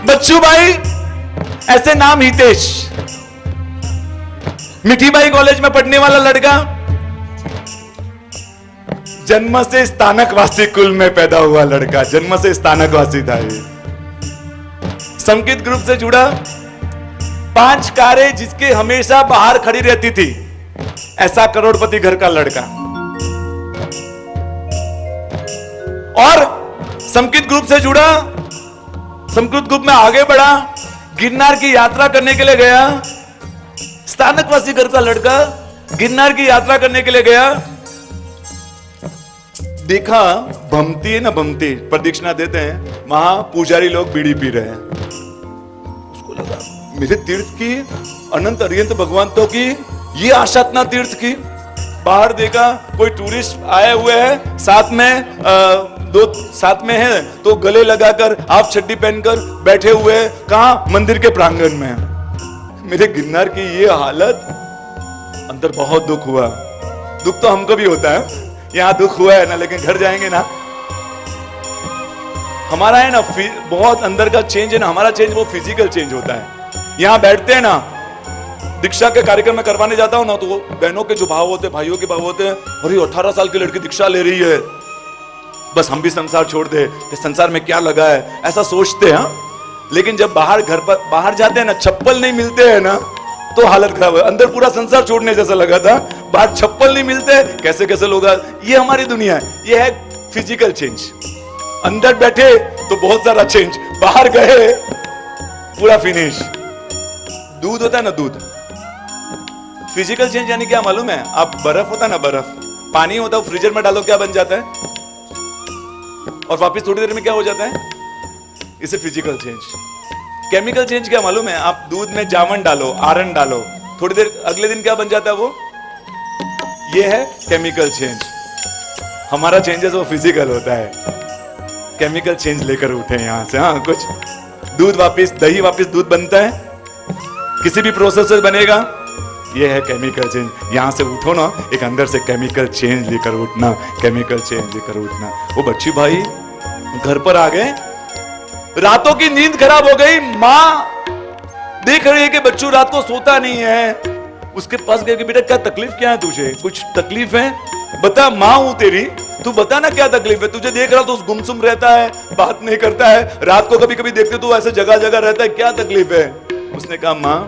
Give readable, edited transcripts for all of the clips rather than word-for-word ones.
बच्चू भाई, ऐसे नाम हितेश, मिठीबाई कॉलेज में पढ़ने वाला लड़का, जन्म से स्थानकवासी कुल में पैदा हुआ लड़का, जन्म से स्थानकवासी था ये। संकेत ग्रुप से जुड़ा, 5 कारें जिसके हमेशा बाहर खड़ी रहती थी, ऐसा करोड़पति घर का लड़का। और संकेत ग्रुप से जुड़ा, संस्कृत ग्रुप में आगे बढ़ा, गिरनार की यात्रा करने के लिए गया, स्थानकवासी घर का लड़का गिरनार की यात्रा करने के लिए गया, देखा भमती है ना, भमती प्रदक्षिणा देते हैं, वहां पुजारी लोग बीड़ी पी रहे हैं। उसको लगा मेरे तीर्थ की, अनंत अरिहंत भगवंतों की ये आशातना तीर्थ की। बाहर देखा कोई टूरिस्ट आए हुए हैं, साथ में दो साथ में है, तो गले लगाकर हाफ चड्डी पहनकर बैठे हुए, कहां? मंदिर के प्रांगण में। मेरे गिरनार की ये हालत, अंदर बहुत दुख हुआ। दुख तो हमको भी होता है, यहां दुख हुआ है ना, लेकिन घर जाएंगे ना, हमारा है ना बहुत अंदर का चेंज है ना, हमारा चेंज वो फिजिकल चेंज होता है। यहां बैठते हैं ना, दीक्षा के कार्यक्रम में करवाने जाता हूं ना, तो बहनों के जो भाव होते हैं, भाइयों के भाव होते हैं, अरे 18 साल की लड़की दीक्षा ले रही है, बस हम भी संसार छोड़ दे, संसार में क्या लगा है, ऐसा सोचते हैं। लेकिन जब बाहर घर पर बाहर जाते हैं ना, चप्पल नहीं मिलते हैं ना, तो हालत खराब है। अंदर पूरा संसार छोड़ने जैसा लगा था, बाहर चप्पल नहीं मिलते, कैसे कैसे लोग। ये हमारी दुनिया है, ये है फिजिकल चेंज। अंदर बैठे तो बहुत सारा चेंज, बाहर गए पूरा फिनिश। दूध होता है ना, दूध फिजिकल चेंज यानी क्या मालूम है? आप बर्फ होता है ना, बर्फ पानी होता है, फ्रीजर में डालो क्या बन जाता है, और वापस थोड़ी देर में क्या हो जाता है? इसे फिजिकल चेंज। केमिकल चेंज क्या मालूम है? आप दूध में जावन डालो, आयरन डालो, थोड़ी देर अगले दिन क्या बन जाता है वो? ये है केमिकल चेंज। हमारा चेंजेस वो फिजिकल होता है, केमिकल चेंज लेकर उठे यहां से। हाँ, कुछ दूध वापस, दही वापस दूध बनता है, किसी भी प्रोसेस से बनेगा, ये है केमिकल चेंज। यहां से उठो ना, एक अंदर से केमिकल चेंज लेकर उठना, केमिकल चेंज लेकर उठना। वो बच्ची भाई घर पर आ गए, रातों की नींद खराब हो गई, मां देख रही है कि बच्चू रात को सोता नहीं है। उसके पास गए कि बेटा क्या तकलीफ, क्या है तुझे, कुछ तकलीफ है? बता, मां हूं तेरी, तू बता ना क्या तकलीफ है। तुझे देख रहा तो गुमसुम रहता है, बात नहीं करता है, रात को कभी कभी देखते तो ऐसे जगह जगह रहता है, क्या तकलीफ है? उसने कहा मां,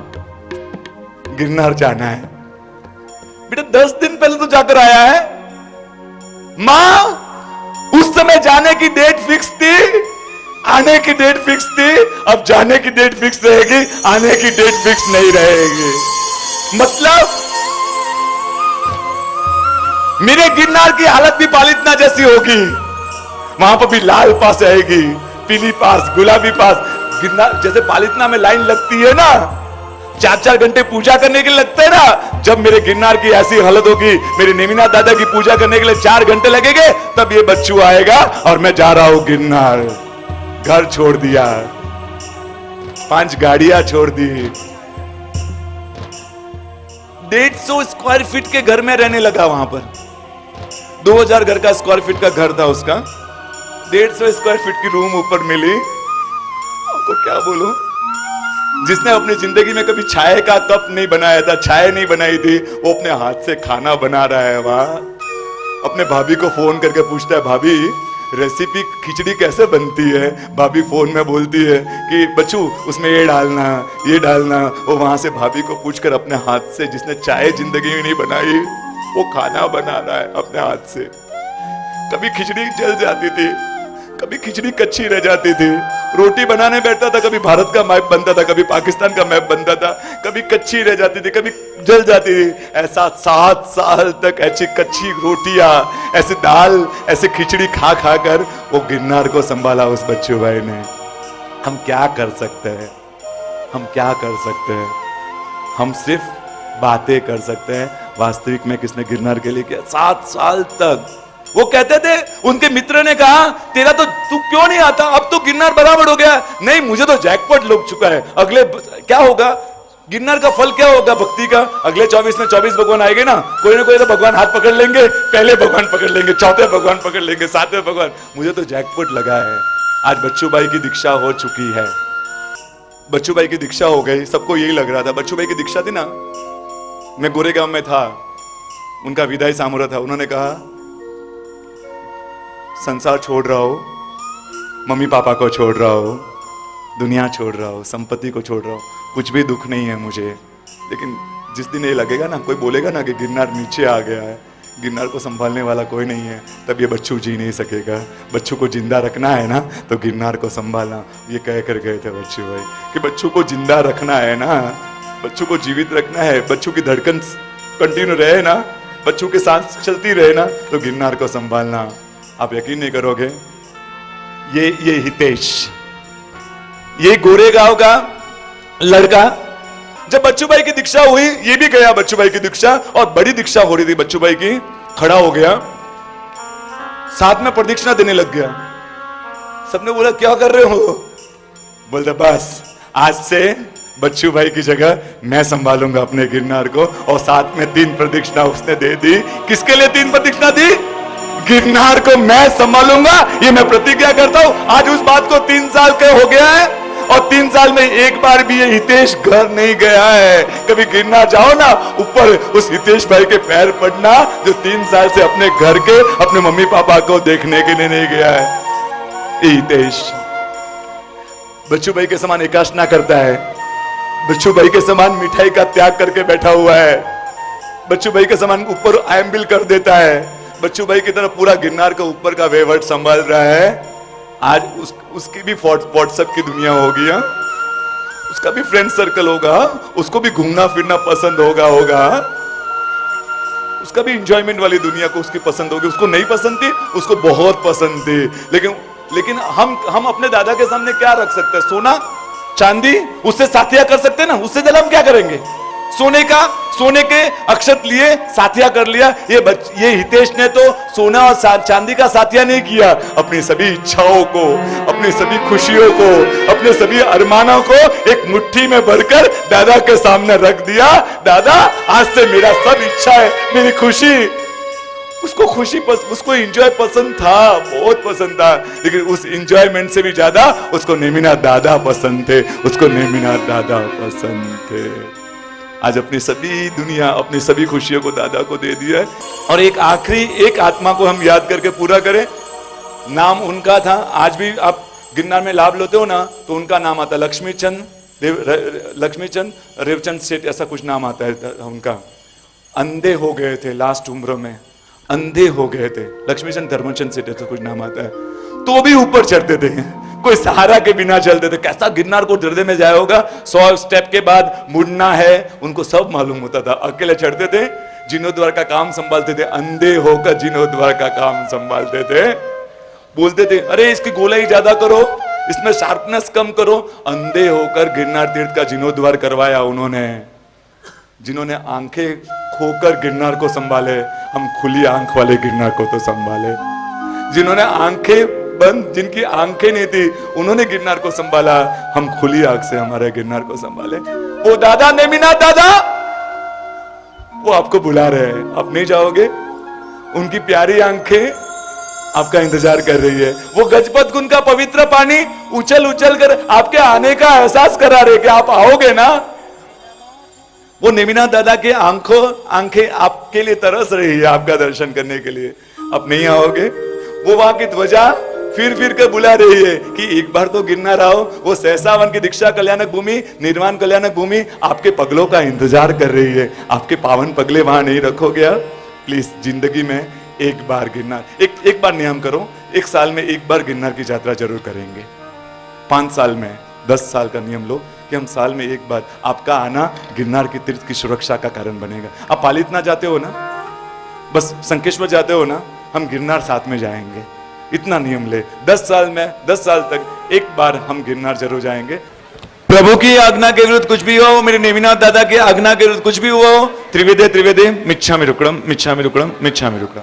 गिरनार जाना है। बेटा 10 दिन पहले तो जाकर आया है। मां, उस समय जाने की डेट फिक्स थी, आने की डेट फिक्स थी, अब जाने की डेट फिक्स रहेगी, आने की डेट फिक्स नहीं रहेगी। मतलब मेरे गिरनार की हालत भी पालितना जैसी होगी, वहां पर भी लाल पास आएगी, पीली पास, गुलाबी पास। गिरनार जैसे पालितना में लाइन लगती है ना, 4-4 घंटे पूजा करने के लिए लगता है ना, जब मेरे गिरनार की ऐसी हालत होगी, मेरे नेमिनाथ दादा की पूजा करने के लिए 4 घंटे लगेंगे, तब ये बच्चू आएगा और मैं जा रहा हूं गिरनार। घर छोड़ दिया, 5 गाड़ियां छोड़ दी, 150 स्क्वायर फीट के घर में रहने लगा। वहां पर 2000 घर का स्क्वायर फीट का घर था उसका, 150 स्क्वायर फीट की रूम ऊपर मिली। आपको क्या बोलूं, जिसने अपनी जिंदगी में कभी चाय का कप नहीं बनाया था, चाय नहीं बनाई थी, वो अपने हाथ से खाना बना रहा है। वहां अपने भाभी को फोन करके पूछता है, भाभी रेसिपी खिचड़ी कैसे बनती है? भाभी फोन में बोलती है कि बच्चू उसमें ये डालना, ये डालना। वो वहां से भाभी को पूछकर अपने हाथ से, जिसने चाय जिंदगी में नहीं बनाई, वो खाना बना रहा है अपने हाथ से। कभी खिचड़ी जल जाती थी, कभी खिचड़ी कच्ची रह जाती थी, रोटी बनाने बैठता था, कभी भारत का मैप बनता था, कभी पाकिस्तान का मैप बनता था, कभी कच्ची रह जाती थी, कभी जल जाती थी। ऐसा 7 साल तक ऐसी कच्ची रोटियां, ऐसी दाल, ऐसी खिचड़ी खा खा कर वो गिरनार को संभाला उस बच्चू भाई ने। हम क्या कर सकते हैं? हम क्या कर सकते हैं? हम सिर्फ बातें कर सकते हैं। वास्तविक में किसने गिरनार के लिए किया? 7 साल तक वो कहते थे, उनके मित्र ने कहा तेरा तो तू क्यों नहीं आता, अब तो गिरनार बराबर हो गया। नहीं, मुझे तो जैकपॉट लग चुका है, अगले क्या होगा, गिरनार का फल क्या होगा भक्ति का? अगले 24 में 24 भगवान आएंगे ना, कोई ना कोई तो भगवान हाथ पकड़ लेंगे, पहले भगवान पकड़ लेंगे, चौथे भगवान पकड़ लेंगे, 7वें भगवान। मुझे तो जैकपॉट लगा है। आज बच्चू भाई की दीक्षा हो चुकी है, बच्चू भाई की दीक्षा हो गई, सबको यही लग रहा था। बच्चू भाई की दीक्षा थी ना, मैं गोरेगांव में था, उनका विदाई समारोह था। उन्होंने कहा संसार छोड़ रहा हो, मम्मी पापा को छोड़ रहा हो, दुनिया छोड़ रहा हो, संपत्ति को छोड़ रहा हो, कुछ भी दुख नहीं है मुझे, लेकिन जिस दिन ये लगेगा ना, कोई बोलेगा ना कि गिरनार नीचे आ गया है, गिरनार को संभालने वाला कोई नहीं है, तब ये बच्चू जी नहीं सकेगा। बच्चू को जिंदा रखना है ना, तो गिरनार को संभालना। ये कह कर गए थे बच्चू भाई कि बच्चू को जिंदा रखना है ना, बच्चू को जीवित रखना है, बच्चू की धड़कन कंटिन्यू रहे ना, बच्चू की सांस चलती रहे ना, तो गिरनार को संभालना। आप यकीन नहीं करोगे, ये हितेश, ये गोरेगांव का लड़का, जब बच्चू भाई की दीक्षा हुई, ये भी गया बच्चू भाई की दीक्षा, और बड़ी दीक्षा हो रही थी बच्चू भाई की, खड़ा हो गया, साथ में प्रदक्षिणा देने लग गया। सबने बोला क्या कर रहे हो? बोलते बस आज से बच्चू भाई की जगह मैं संभालूंगा अपने गिरनार को। और साथ में 3 प्रदक्षिणा उसने दे दी। किसके लिए 3 प्रदक्षिणा दी? गिरनार को मैं संभालूंगा, ये मैं प्रतिज्ञा करता हूं। आज उस बात को 3 साल के हो गया है, और 3 साल में एक बार भी ये हितेश घर नहीं गया है। कभी गिरनार जाओ ना, ऊपर उस हितेश भाई के पैर पड़ना, जो 3 साल से अपने घर के, अपने मम्मी पापा को देखने के लिए नहीं गया है। हितेश बच्चू भाई के समान एकाशना करता है, बच्चू भाई के समान मिठाई का त्याग करके बैठा हुआ है, बच्चू भाई के समान ऊपर आयम्बिल कर देता है, बच्चू भाई की तरह पूरा गिरनार का ऊपर का वेवट संभाल रहा है। आज उसकी भी व्हाट्सएप की दुनिया होगी, उसका भी फ्रेंड सर्कल होगा, उसको भी घूमना फिरना पसंद होगा, उसका भी इंजॉयमेंट वाली दुनिया को उसकी पसंद होगी। उसको नहीं पसंद थी, उसको बहुत पसंद थी। लेकिन हम अपने दादा के सामने क्या रख सकते हैं? सोना चांदी, उससे साथिया कर सकते हैं ना, उससे ज्यादा हम क्या करेंगे? सोने के अक्षत लिए साथिया कर लिया। ये हितेश ने तो सोना और चांदी का साथिया नहीं किया, अपनी सभी इच्छाओं को, अपनी सभी खुशियों को, अपने सभी अरमानों को एक मुट्ठी में भरकर दादा के सामने रख दिया। दादा आज से मेरा सब इच्छा है, मेरी खुशी। उसको एंजॉय पसंद था, बहुत पसंद था, लेकिन उस एंजॉयमेंट से भी ज्यादा उसको नेमिनाथ दादा पसंद थे, उसको नेमिनाथ दादा पसंद थे। आज अपनी सभी दुनिया, अपनी सभी खुशियों को दादा को दे दिया है। और एक आत्मा को हम याद करके पूरा करें। नाम उनका था, आज भी आप गिरनार में लाभ लेते हो ना, तो उनका नाम आता है लक्ष्मीचंद रेवचंद सेठ, ऐसा कुछ नाम आता है उनका। अंधे हो गए थे लास्ट उम्र में, अंधे हो गए थे। लक्ष्मीचंद धर्मचंद सेठ ऐसा कुछ नाम आता है, तो भी ऊपर चढ़ते थे, कोई सहारा के बिना चलते थे। कैसा गिरनार को हृदय में जाया होगा, 100 स्टेप के बाद मुड़ना है, उनको सब मालूम होता था। अकेले चढ़ते थे, जीर्णोद्वार का काम संभालते थे, अंधे होकर जीर्णोद्वार का काम संभालते थे। बोलते थे अरे इसकी गोलाई ज्यादा करो, इसमें शार्पनेस कम करो। अंधे होकर गिरनार तीर्थ का जीर्णोद्वार करवाया उन्होंने। जिन्होंने आंखें खोकर गिरनार को संभाले, हम खुली आंख वाले गिरनार को तो संभाले। जिन्होंने आंखें बंद, जिनकी आंखें नहीं थी, उन्होंने गिरनार को संभाला, हम खुली आंख से हमारे गिरनार को संभाले। वो दादा नेमिनाथ दादा, वो आपको बुला रहे हैं, आप नहीं जाओगे? उनकी प्यारी आंखें आपका इंतजार कर रही है। वो गजपत कुंड का पवित्र पानी उछल उछल कर आपके आने का एहसास करा रहे कि आप आओगे ना। वो नेमिनाथ दादा की आंखें आपके लिए तरस रही है, आपका दर्शन करने के लिए। आप नहीं आओगे? वो वहां की ध्वजा फिर कर बुला रही है कि एक बार तो गिरनार आओ। वो सहसावन की दीक्षा कल्याणक भूमि, निर्वाण कल्याणक भूमि आपके पगलों का इंतजार कर रही है। आपके पावन पगले वहां नहीं रखोगे? प्लीज जिंदगी में एक बार गिरनार, एक बार नियम करो, 1 साल में 1 बार गिरनार की यात्रा जरूर करेंगे। 5 साल में 10 साल का नियम लो कि हम साल में 1 बार, आपका आना गिरनार की तीर्थ की सुरक्षा का कारण बनेगा। आप पालितना जाते हो ना, बस संकेश्वर जाते हो ना, हम गिरनार साथ में जाएंगे। इतना नियम ले, 10 साल में 10 साल तक 1 बार हम गिरनार जरूर जाएंगे। प्रभु की आज्ञा के विरुद्ध कुछ भी हो, मेरे नेमिनाथ दादा की आज्ञा के विरुद्ध कुछ भी हुआ हो, त्रिवेदे मिच्छामि रुक्कडम मिच्छामि रुक्कडम मिच्छामि रुक्कडम।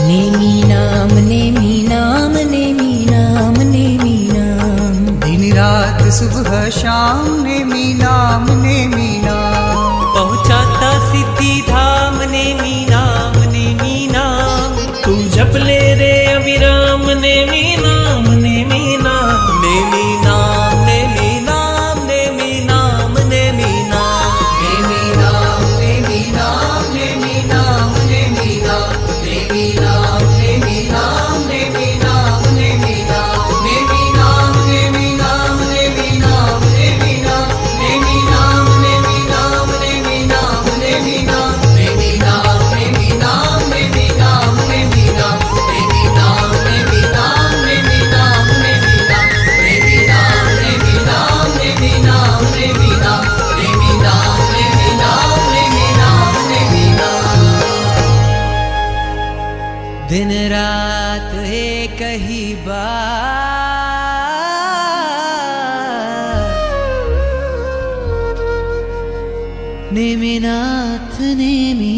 नेमी नाम नेमी नाम नेमी नाम नेमी नाम, दिन रात सुबह शाम नेमी नाम नेमी नाम, पहुंचाता सिद्धि धाम नेमी नाम नेमी नाम। तू जप ले रे अविराम नेमी नाम नेमी नाम नेमी नाम। रही बात नेमिनाथ नेमी